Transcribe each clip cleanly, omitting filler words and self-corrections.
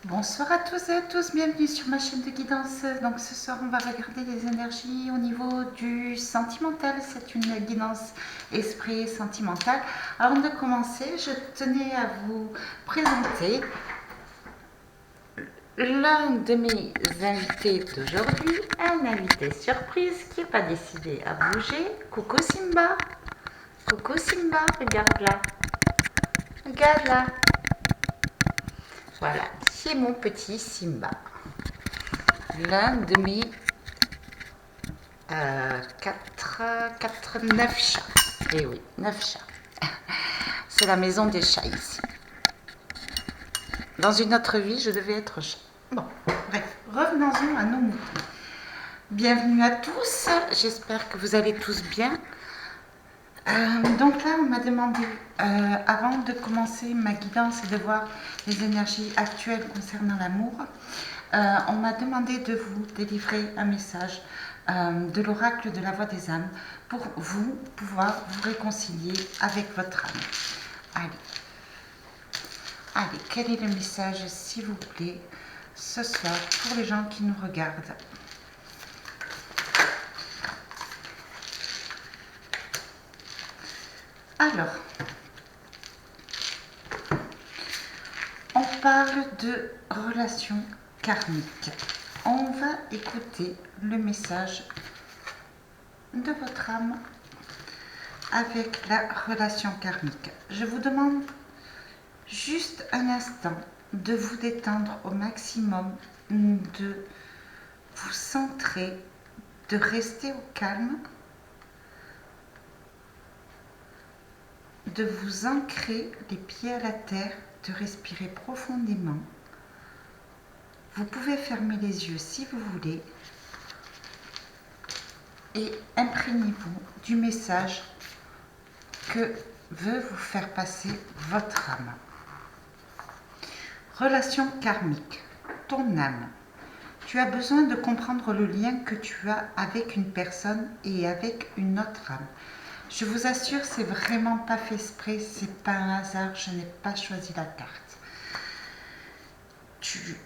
Bonsoir à tous et à tous, bienvenue sur ma chaîne de guidance. Donc ce soir on va regarder les énergies au niveau du sentimental. C'est une guidance esprit sentimental. Avant de commencer, je tenais à vous présenter l'un de mes invités d'aujourd'hui, un invité surprise qui n'est pas décidé à bouger. Coucou Simba, coucou Simba, regarde là, regarde là. Voilà, c'est mon petit Simba. L'un de mes 9 chats. Et oui, 9 chats. C'est la maison des chats ici. Dans une autre vie, je devais être chat. Bon, bref, revenons-en à nos moutons. Bienvenue à tous, j'espère que vous allez tous bien. Donc là, on m'a demandé, avant de commencer ma guidance et de voir les énergies actuelles concernant l'amour, on m'a demandé de vous délivrer un message de l'oracle de la voix des âmes pour vous pouvoir vous réconcilier avec votre âme. Allez, quel est le message, s'il vous plaît, ce soir pour les gens qui nous regardent? Alors, on parle de relations karmiques. On va écouter le message de votre âme avec la relation karmique. Je vous demande juste un instant de vous détendre au maximum, de vous centrer, de rester au calme, de vous ancrer les pieds à la terre, de respirer profondément. Vous pouvez fermer les yeux si vous voulez et imprégnez-vous du message que veut vous faire passer votre âme. Relation karmique, ton âme. Tu as besoin de comprendre le lien que tu as avec une personne et avec une autre âme. Je vous assure, c'est vraiment pas fait exprès, c'est pas un hasard, je n'ai pas choisi la carte.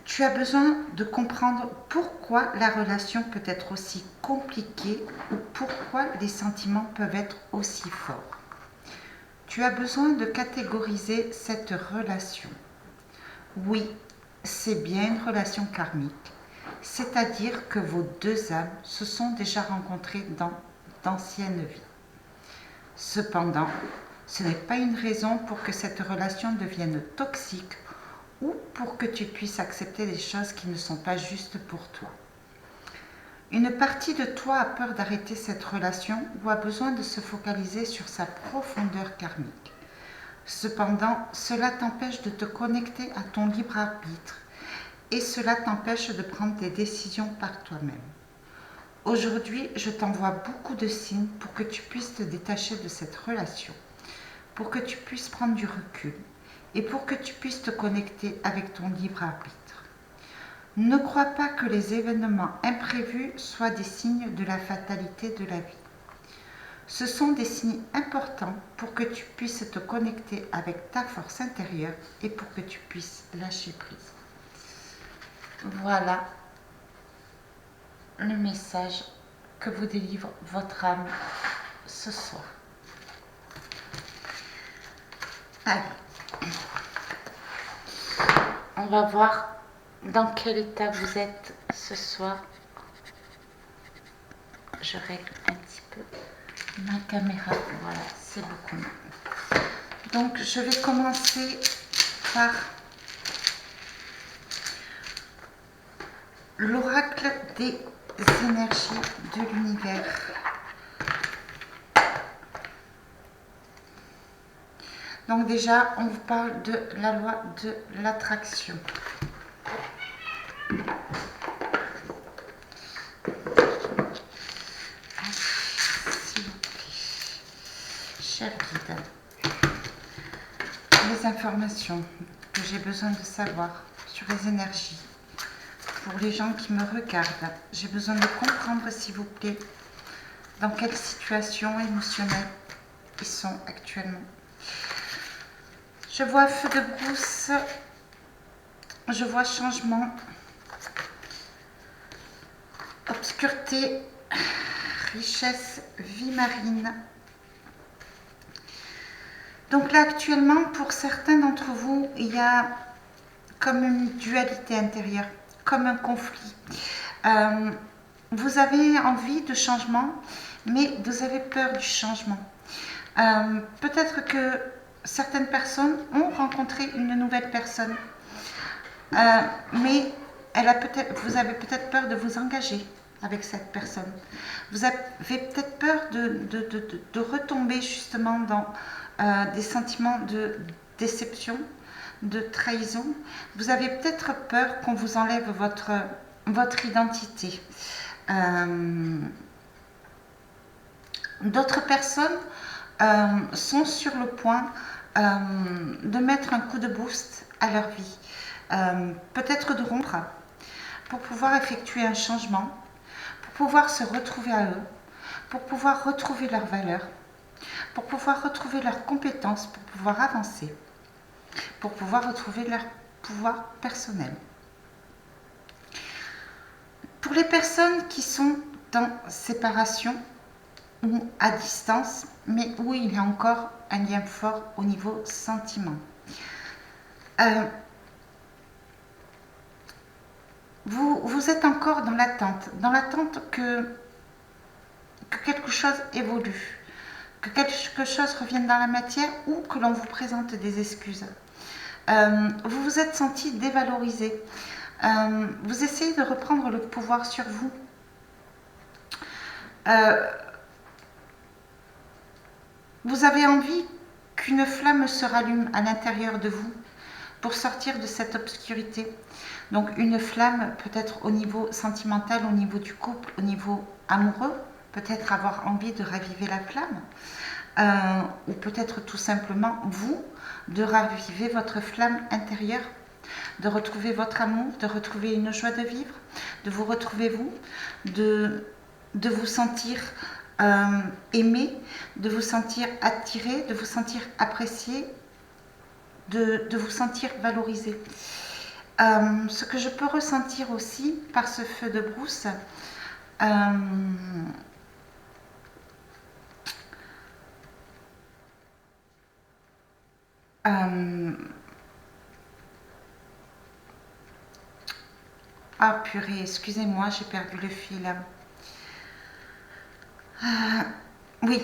Tu as besoin de comprendre pourquoi la relation peut être aussi compliquée ou pourquoi les sentiments peuvent être aussi forts. Tu as besoin de catégoriser cette relation. Oui, c'est bien une relation karmique, c'est-à-dire que vos deux âmes se sont déjà rencontrées dans d'anciennes vies. Cependant, ce n'est pas une raison pour que cette relation devienne toxique ou pour que tu puisses accepter des choses qui ne sont pas justes pour toi. Une partie de toi a peur d'arrêter cette relation ou a besoin de se focaliser sur sa profondeur karmique. Cependant, cela t'empêche de te connecter à ton libre arbitre et cela t'empêche de prendre des décisions par toi-même. Aujourd'hui, je t'envoie beaucoup de signes pour que tu puisses te détacher de cette relation, pour que tu puisses prendre du recul et pour que tu puisses te connecter avec ton libre arbitre. Ne crois pas que les événements imprévus soient des signes de la fatalité de la vie. Ce sont des signes importants pour que tu puisses te connecter avec ta force intérieure et pour que tu puisses lâcher prise. Voilà le message que vous délivre votre âme ce soir. Allez, on va voir dans quel état vous êtes ce soir. Je règle un petit peu ma caméra, voilà, c'est beaucoup mieux. Donc je vais commencer par l'oracle des énergies de l'univers. Donc déjà, on vous parle de la loi de l'attraction. S'il vous plaît, cher guide, les informations que j'ai besoin de savoir sur les énergies pour les gens qui me regardent. J'ai besoin de comprendre, s'il vous plaît, dans quelle situation émotionnelle ils sont actuellement. Je vois feu de brousse, je vois changement, obscurité, richesse, vie marine. Donc là, actuellement, pour certains d'entre vous, il y a comme une dualité intérieure, comme un conflit. Vous avez envie de changement, mais vous avez peur du changement. Peut-être que certaines personnes ont rencontré une nouvelle personne, mais vous avez peut-être peur de vous engager avec cette personne. Vous avez peut-être peur de retomber justement dans des sentiments de déception, de trahison. Vous avez peut-être peur qu'on vous enlève votre identité. D'autres personnes sont sur le point de mettre un coup de boost à leur vie. Peut-être de rompre pour pouvoir effectuer un changement, pour pouvoir se retrouver à eux, pour pouvoir retrouver leurs valeurs, pour pouvoir retrouver leurs compétences, pour pouvoir avancer, pour pouvoir retrouver leur pouvoir personnel. Pour les personnes qui sont en séparation ou à distance, mais où il y a encore un lien fort au niveau sentiment. Vous êtes encore dans l'attente que quelque chose évolue, que quelque chose revienne dans la matière ou que l'on vous présente des excuses. Vous vous êtes senti dévalorisé. Vous essayez de reprendre le pouvoir sur vous. Vous avez envie qu'une flamme se rallume à l'intérieur de vous pour sortir de cette obscurité. Donc une flamme peut-être au niveau sentimental, au niveau du couple, au niveau amoureux, peut-être avoir envie de raviver la flamme, ou peut-être tout simplement vous, de raviver votre flamme intérieure, de retrouver votre amour, de retrouver une joie de vivre, de vous retrouver vous, de vous sentir aimé, de vous sentir attiré, de vous sentir apprécié, de vous sentir valorisé. Ce que je peux ressentir aussi par ce feu de brousse, ah purée, excusez-moi, j'ai perdu le fil. Oui,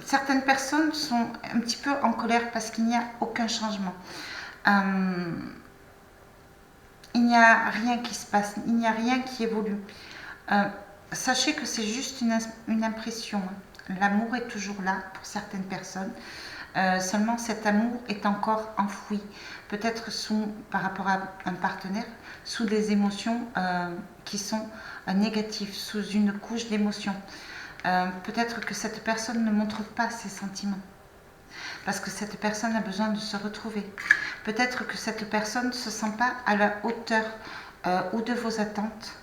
certaines personnes sont un petit peu en colère parce qu'il n'y a aucun changement. Il n'y a rien qui se passe, il n'y a rien qui évolue. Sachez que c'est juste une impression. L'amour est toujours là pour certaines personnes. Seulement cet amour est encore enfoui, peut-être par rapport à un partenaire, sous des émotions qui sont négatives, sous une couche d'émotions. Peut-être que cette personne ne montre pas ses sentiments, parce que cette personne a besoin de se retrouver. Peut-être que cette personne ne se sent pas à la hauteur ou de vos attentes,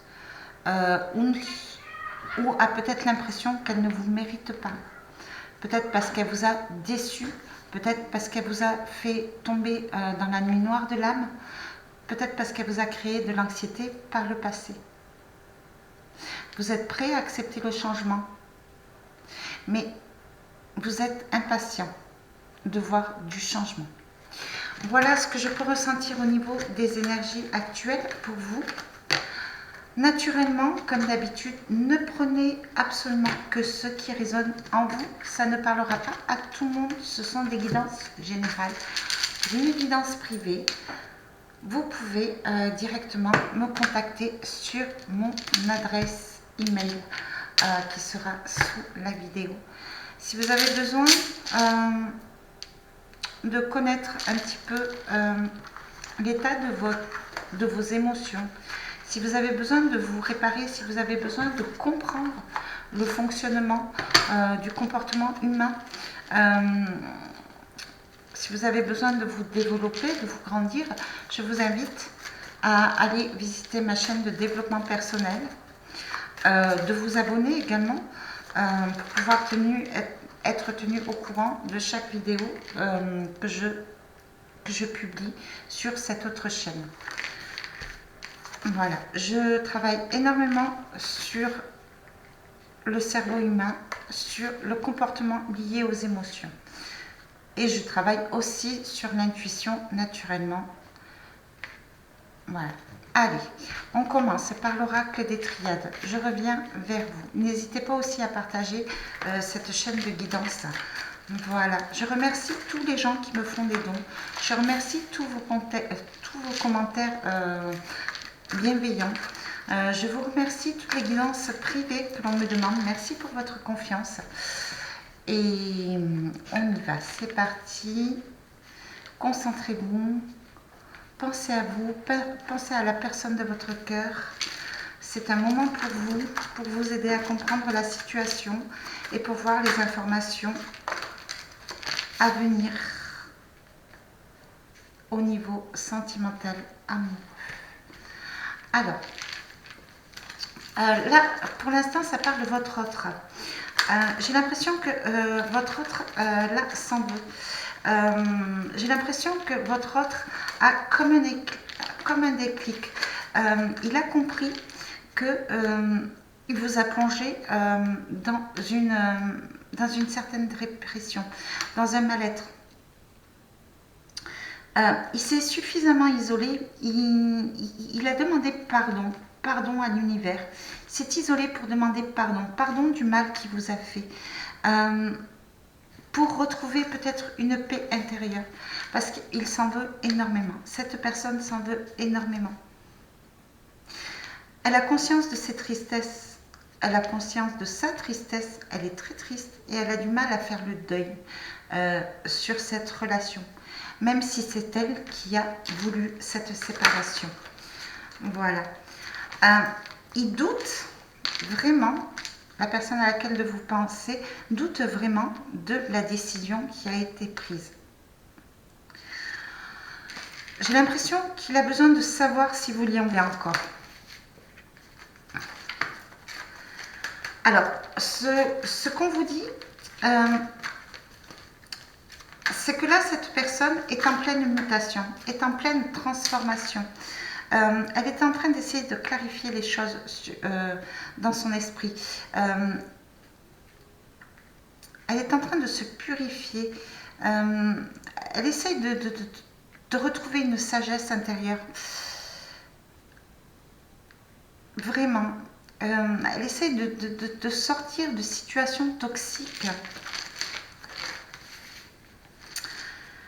ou a peut-être l'impression qu'elle ne vous mérite pas. Peut-être parce qu'elle vous a déçu, peut-être parce qu'elle vous a fait tomber dans la nuit noire de l'âme, peut-être parce qu'elle vous a créé de l'anxiété par le passé. Vous êtes prêt à accepter le changement, mais vous êtes impatient de voir du changement. Voilà ce que je peux ressentir au niveau des énergies actuelles pour vous. Naturellement, comme d'habitude, ne prenez absolument que ce qui résonne en vous. Ça ne parlera pas à tout le monde. Ce sont des guidances générales, une guidance privée. Vous pouvez directement me contacter sur mon adresse email qui sera sous la vidéo. Si vous avez besoin de connaître un petit peu l'état de vos émotions, si vous avez besoin de vous réparer, si vous avez besoin de comprendre le fonctionnement du comportement humain, si vous avez besoin de vous développer, de vous grandir, je vous invite à aller visiter ma chaîne de développement personnel, de vous abonner également pour pouvoir être tenu au courant de chaque vidéo que je que je publie sur cette autre chaîne. Voilà, je travaille énormément sur le cerveau humain, sur le comportement lié aux émotions. Et je travaille aussi sur l'intuition naturellement. Voilà. Allez, on commence par l'oracle des triades. Je reviens vers vous. N'hésitez pas aussi à partager cette chaîne de guidance. Voilà. Je remercie tous les gens qui me font des dons. Je remercie tous vos commentaires bienveillants. Je vous remercie toutes les guidances privées que l'on me demande. Merci pour votre confiance. Et on y va. C'est parti. Concentrez-vous. Pensez à vous, pensez à la personne de votre cœur. C'est un moment pour vous aider à comprendre la situation et pour voir les informations à venir au niveau sentimental, amoureux. Alors, là, pour l'instant, ça parle de votre autre. J'ai l'impression que votre autre, là, s'en veut. J'ai l'impression que votre autre a comme un déclic. Il a compris que il vous a plongé dans une certaine dépression, dans un mal-être. Il s'est suffisamment isolé, il a demandé pardon à l'univers. Il s'est isolé pour demander pardon du mal qu'il vous a fait. Pour retrouver peut-être une paix intérieure, parce qu'il s'en veut énormément. Cette personne s'en veut énormément. Elle a conscience de ses tristesses, elle a conscience de sa tristesse, elle est très triste et elle a du mal à faire le deuil sur cette relation, même si c'est elle qui a voulu cette séparation. Voilà. Il doute vraiment. La personne à laquelle vous pensez doute vraiment de la décision qui a été prise. J'ai l'impression qu'il a besoin de savoir si vous l'y enlevez encore. Alors, ce qu'on vous dit, c'est que là, cette personne est en pleine mutation, est en pleine transformation. Elle est en train d'essayer de clarifier les choses dans son esprit. Elle est en train de se purifier. Elle essaye de retrouver une sagesse intérieure. Vraiment. Elle essaye de sortir de situations toxiques.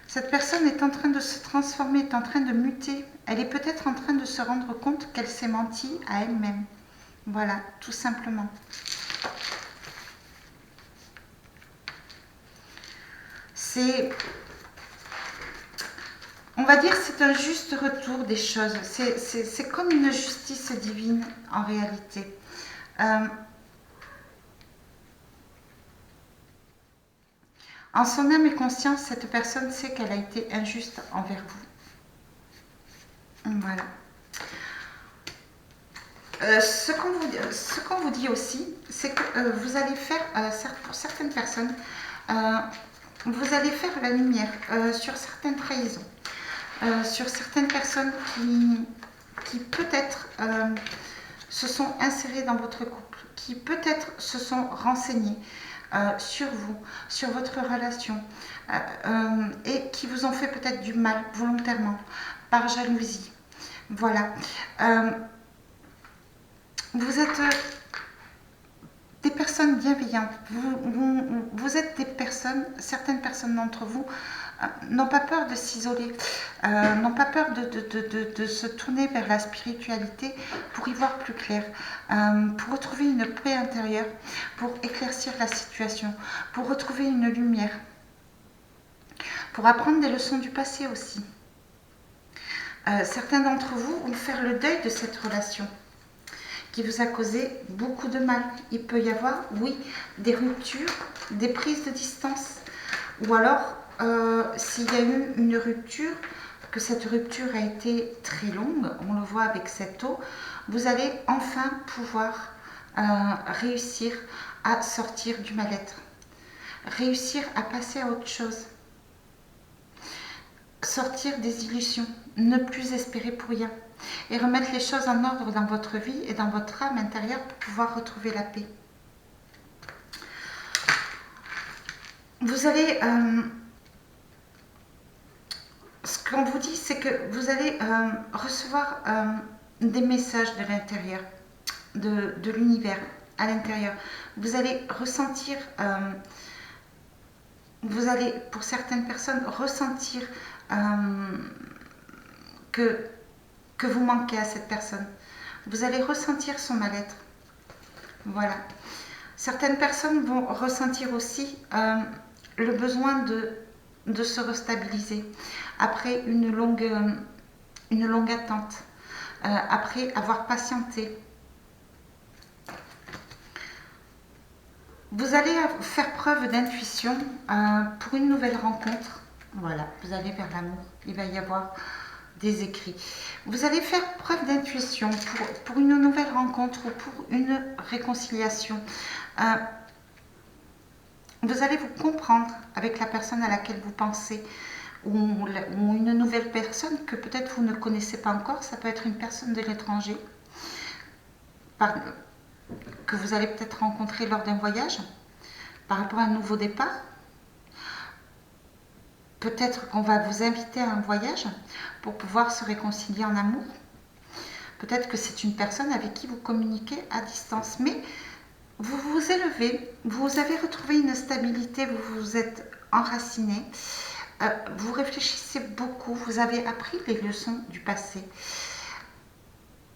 Cette personne est en train de se transformer, est en train de muter. Elle est peut-être en train de se rendre compte qu'elle s'est menti à elle-même. Voilà, tout simplement. On va dire, c'est un juste retour des choses. C'est comme une justice divine en réalité. En son âme et conscience, cette personne sait qu'elle a été injuste envers vous. Voilà. Ce qu'on vous dit aussi, c'est que vous allez faire, pour certaines personnes, vous allez faire la lumière sur certaines trahisons, sur certaines personnes qui peut-être se sont insérées dans votre couple, qui peut-être se sont renseignées sur vous, sur votre relation, et qui vous ont fait peut-être du mal volontairement, par jalousie. Voilà. Vous êtes des personnes bienveillantes. Vous êtes des personnes, certaines personnes d'entre vous n'ont pas peur de s'isoler, n'ont pas peur de se tourner vers la spiritualité pour y voir plus clair, pour retrouver une paix intérieure, pour éclaircir la situation, pour retrouver une lumière, pour apprendre des leçons du passé aussi. Certains d'entre vous vont faire le deuil de cette relation qui vous a causé beaucoup de mal. Il peut y avoir, oui, des ruptures, des prises de distance, ou alors s'il y a eu une rupture, que cette rupture a été très longue, on le voit avec cette eau, vous allez enfin pouvoir réussir à sortir du mal-être, réussir à passer à autre chose. sortir des illusions, ne plus espérer pour rien et remettre les choses en ordre dans votre vie et dans votre âme intérieure pour pouvoir retrouver la paix. Vous allez, ce qu'on vous dit, c'est que vous allez recevoir des messages de l'intérieur, de l'univers à l'intérieur. Vous allez ressentir, vous allez, pour certaines personnes, ressentir que vous manquez à cette personne. Vous allez ressentir son mal-être. Voilà. Certaines personnes vont ressentir aussi le besoin de se restabiliser après une longue attente, après avoir patienté. Vous allez faire preuve d'intuition pour une nouvelle rencontre. Voilà, vous allez vers l'amour. Il va y avoir des écrits. Vous allez faire preuve d'intuition pour une nouvelle rencontre ou pour une réconciliation. Vous allez vous comprendre avec la personne à laquelle vous pensez ou une nouvelle personne que peut-être vous ne connaissez pas encore. Ça peut être une personne de l'étranger que vous allez peut-être rencontrer lors d'un voyage par rapport à un nouveau départ. Peut-être qu'on va vous inviter à un voyage pour pouvoir se réconcilier en amour. Peut-être que c'est une personne avec qui vous communiquez à distance, mais vous vous élevez, vous avez retrouvé une stabilité, vous vous êtes enraciné, vous réfléchissez beaucoup, vous avez appris les leçons du passé.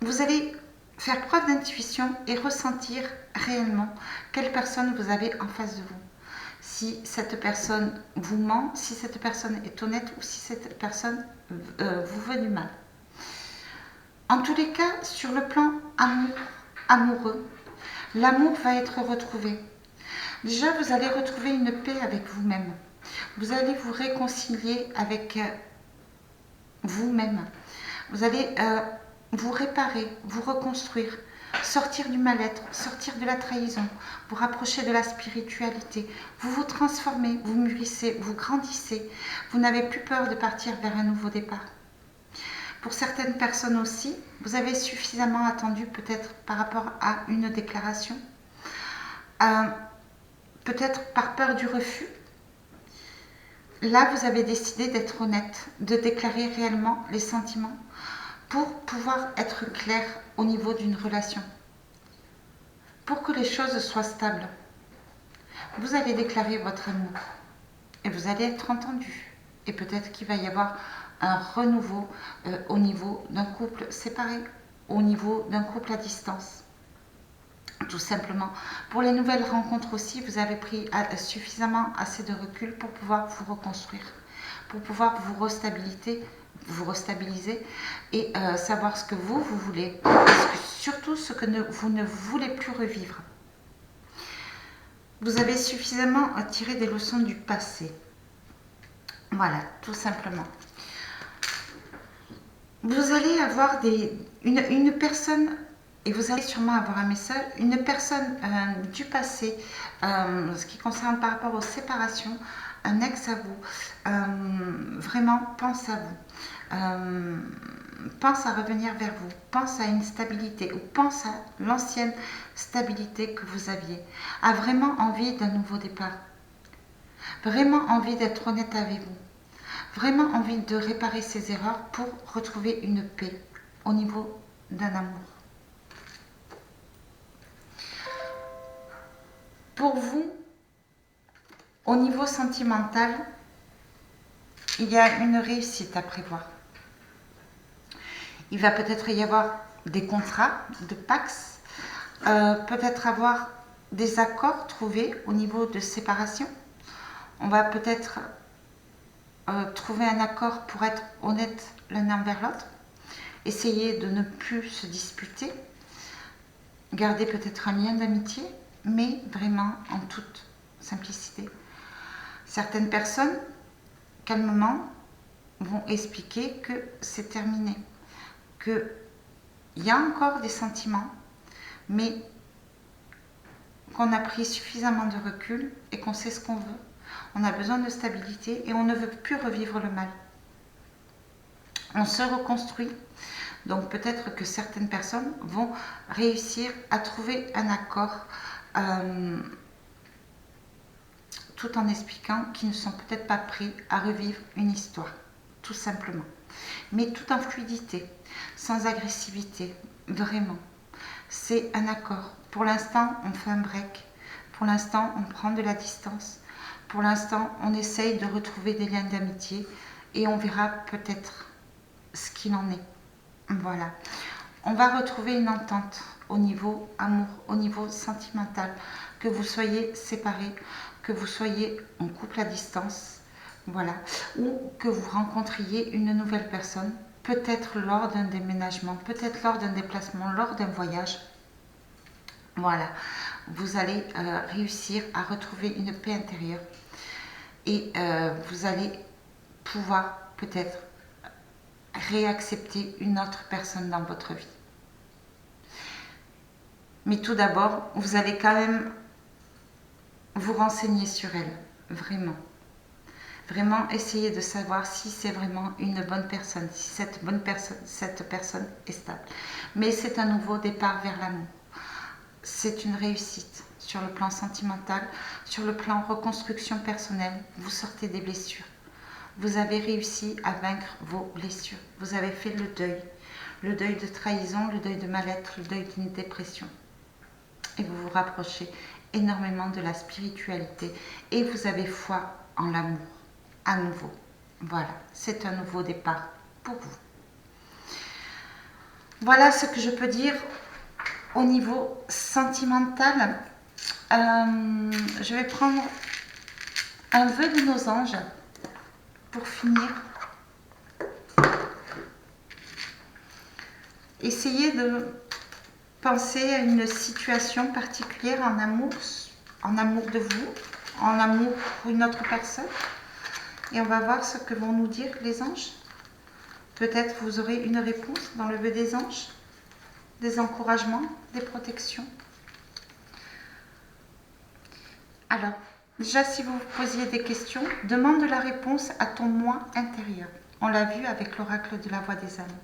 Vous allez faire preuve d'intuition et ressentir réellement quelle personne vous avez en face de vous. Si cette personne vous ment, si cette personne est honnête ou si cette personne vous veut du mal. En tous les cas, sur le plan amoureux, l'amour va être retrouvé. Déjà, vous allez retrouver une paix avec vous-même. Vous allez vous réconcilier avec vous-même. Vous allez vous réparer, vous reconstruire, sortir du mal-être, sortir de la trahison, vous rapprocher de la spiritualité. Vous vous transformez, vous mûrissez, vous grandissez. Vous n'avez plus peur de partir vers un nouveau départ. Pour certaines personnes aussi, vous avez suffisamment attendu peut-être par rapport à une déclaration, peut-être par peur du refus. Là, vous avez décidé d'être honnête, de déclarer réellement les sentiments pour pouvoir être clair au niveau d'une relation. Pour que les choses soient stables, vous allez déclarer votre amour et vous allez être entendu. Et peut-être qu'il va y avoir un renouveau au niveau d'un couple séparé, au niveau d'un couple à distance. Tout simplement. Pour les nouvelles rencontres aussi, vous avez pris suffisamment assez de recul pour pouvoir vous reconstruire, pour pouvoir vous restabiliser et savoir ce que vous voulez, surtout ce que vous ne voulez plus revivre. Vous avez suffisamment tiré des leçons du passé. Voilà, tout simplement. Vous allez avoir une personne, et vous allez sûrement avoir un message, une personne du passé, ce qui concerne par rapport aux séparations, un ex à vous, vraiment pense à vous, pense à revenir vers vous, pense à une stabilité ou pense à l'ancienne stabilité que vous aviez, a vraiment envie d'un nouveau départ, vraiment envie d'être honnête avec vous, vraiment envie de réparer ses erreurs pour retrouver une paix au niveau d'un amour. Pour vous, au niveau sentimental, il y a une réussite à prévoir. Il va peut-être y avoir des contrats de Pax, peut-être avoir des accords trouvés au niveau de séparation. On va peut-être trouver un accord pour être honnête l'un envers l'autre, essayer de ne plus se disputer, garder peut-être un lien d'amitié, mais vraiment en toute simplicité. Certaines personnes, calmement, vont expliquer que c'est terminé, qu'il y a encore des sentiments, mais qu'on a pris suffisamment de recul et qu'on sait ce qu'on veut. On a besoin de stabilité et on ne veut plus revivre le mal. On se reconstruit. Donc peut-être que certaines personnes vont réussir à trouver un accord tout en expliquant qu'ils ne sont peut-être pas prêts à revivre une histoire, tout simplement. Mais tout en fluidité, sans agressivité, vraiment. C'est un accord. Pour l'instant, on fait un break. Pour l'instant, on prend de la distance. Pour l'instant, on essaye de retrouver des liens d'amitié et on verra peut-être ce qu'il en est. Voilà. On va retrouver une entente au niveau amour, au niveau sentimental. Que vous soyez séparés, que vous soyez en couple à distance, voilà, ou que vous rencontriez une nouvelle personne, peut-être lors d'un déménagement, peut-être lors d'un déplacement, lors d'un voyage. Voilà, vous allez réussir à retrouver une paix intérieure et vous allez pouvoir peut-être réaccepter une autre personne dans votre vie. Mais tout d'abord, vous allez quand même vous renseigner sur elle, vraiment. Vraiment essayer de savoir si c'est vraiment une bonne personne, si cette personne est stable. Mais c'est un nouveau départ vers l'amour. C'est une réussite sur le plan sentimental, sur le plan reconstruction personnelle. Vous sortez des blessures. Vous avez réussi à vaincre vos blessures. Vous avez fait le deuil de trahison, le deuil de mal-être, le deuil d'une dépression. Et vous vous rapprochez énormément de la spiritualité et vous avez foi en l'amour à nouveau. Voilà, c'est un nouveau départ pour vous. Voilà ce que je peux dire au niveau sentimental. Je vais prendre un vœu de nos anges pour finir. Essayez de penser à une situation particulière en amour de vous, en amour pour une autre personne. Et on va voir ce que vont nous dire les anges. Peut-être vous aurez une réponse dans le vœu des anges, des encouragements, des protections. Alors, déjà si vous vous posiez des questions, demande la réponse à ton moi intérieur. On l'a vu avec l'oracle de la voix des âmes.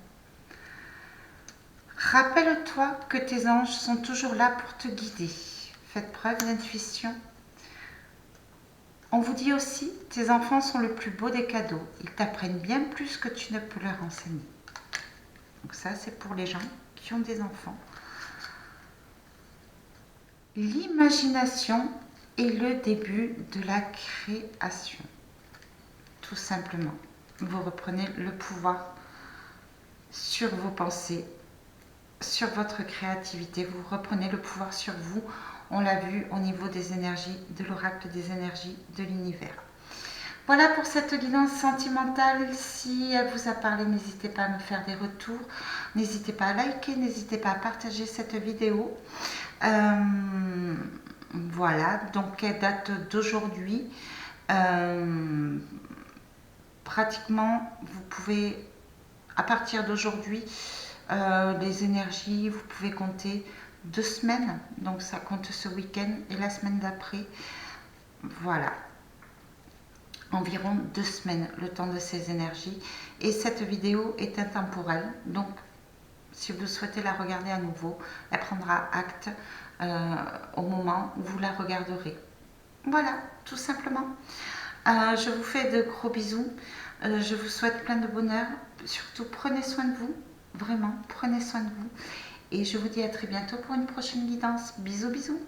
Rappelle-toi que tes anges sont toujours là pour te guider. Faites preuve d'intuition. On vous dit aussi, tes enfants sont le plus beau des cadeaux. Ils t'apprennent bien plus que tu ne peux leur enseigner. Donc ça, c'est pour les gens qui ont des enfants. L'imagination est le début de la création. Tout simplement. Vous reprenez le pouvoir sur vos pensées, sur votre créativité. Vous reprenez le pouvoir sur vous. On l'a vu au niveau des énergies, de l'oracle des énergies de l'univers. Voilà pour cette guidance sentimentale. Si elle vous a parlé, n'hésitez pas à me faire des retours. N'hésitez pas à liker, n'hésitez pas à partager cette vidéo. Voilà, donc elle date d'aujourd'hui. Pratiquement, vous pouvez, à partir d'aujourd'hui, les énergies, vous pouvez compter 2 semaines, donc ça compte ce week-end et la semaine d'après, voilà, environ 2 semaines, le temps de ces énergies. Et cette vidéo est intemporelle, donc si vous souhaitez la regarder à nouveau, elle prendra acte au moment où vous la regarderez. Voilà, tout simplement. Je vous fais de gros bisous, je vous souhaite plein de bonheur, surtout prenez soin de vous, vraiment, prenez soin de vous. Et je vous dis à très bientôt pour une prochaine guidance. Bisous, bisous.